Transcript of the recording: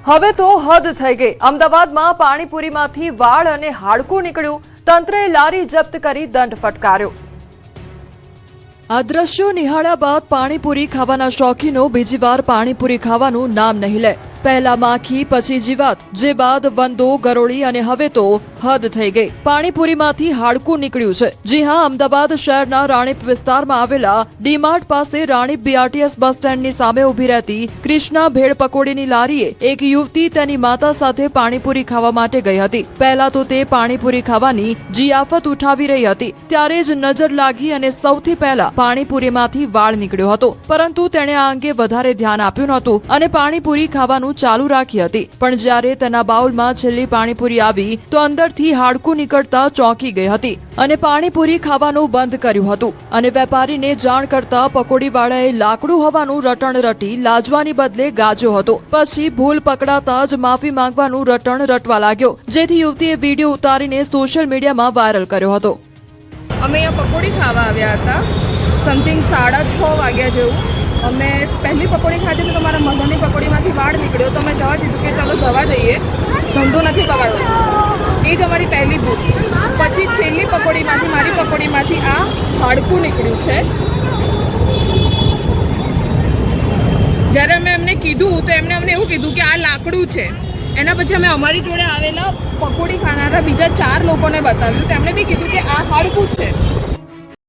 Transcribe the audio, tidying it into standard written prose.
હવે તો હદ થઈ ગઈ। અમદાવાદમાં પાણીપુરીમાંથી વાળ અને હાડકું નીકળ્યું। તંત્રે લારી જપ્ત કરી દંડ ફટકાર્યો। આ દ્રશ્યો નિહાળ્યા બાદ પાણીપુરી ખાવાના શોખીનો બીજી વાર પાણીપુરી ખાવાનું નામ નહીં લે। પહેલા માખી પછી જીવાત, જે બાદ વંદો, ગરોળી અને હવે તો હદ થઈ ગઈ। પાણીપુરીમાંથી હાડકું નીકળ્યું છે। જી હા, અમદાવાદ શહેરના રાણીપ વિસ્તારમાં આવેલા ડીમાર્ટ પાસે રાણીપ બીઆરટીએસ બસ સ્ટેન્ડની સામે ઉભી રહેતી કૃષ્ણા ભેળ પકોડીની લારીએ એક યુવતી તેની માતા સાથે પાણીપુરી ખાવા માટે ગઈ હતી। પહેલા તો તે પાણીપુરી ખાવાની જિયાફત ઉઠાવી રહી હતી, ત્યારે જ નજર લાગી અને સૌથી પહેલા પાણીપુરીમાંથી વાળ નીકળ્યો હતો। પરંતુ તેણે આ અંગે વધારે ધ્યાન આપ્યું નહોતું અને પાણીપુરી ખાવાનું ચાલુ રાખી હતી। પણ જ્યારે તેના બાઉલમાં છેલ્લી પાણીપુરી આવી તો અંદરથી હાડકું નીકળતા ચોંકી ગઈ હતી અને પાણીપુરી ખાવાનું બંધ કર્યું હતું। અને વેપારીને જાણ કરતા પકોડીવાળાએ લાકડું હોવાનું રટણ રટી લાજવાની બદલે ગાજ્યો હતો। પછી ભૂલ પકડાતા જ માફી માંગવાનું રટણ રટવા લાગ્યો, જેથી યુવતીએ વિડીયો ઉતારીને સોશિયલ મીડિયામાં વાયરલ કર્યો હતો। અમે અહીંયા પકોડી ખાવા આવ્યા હતા, સમથિંગ 6:30 વાગ્યા જેવું। અમે પહેલી પકોડી ખાધી તો મારા મગની પકોડીમાંથી વાળ નીકળ્યો, તો અમે જવા દીધું કે ચાલો જવા દઈએ, ધંધો નથી બગાડવો। એ જ અમારી પહેલી ભૂલ। પછી છેલ્લી પકોડીમાંથી, મારી પકોડીમાંથી આ હાડકું નીકળ્યું છે। જ્યારે અમે એમને કીધું તો એમને અમને એવું કીધું કે આ લાકડું છે। એના પછી અમે અમારી જોડે આવેલા પકોડી ખાનારા બીજા 4 લોકોને બતાવ્યું, તેમણે બી કીધું કે આ હાડકું છે।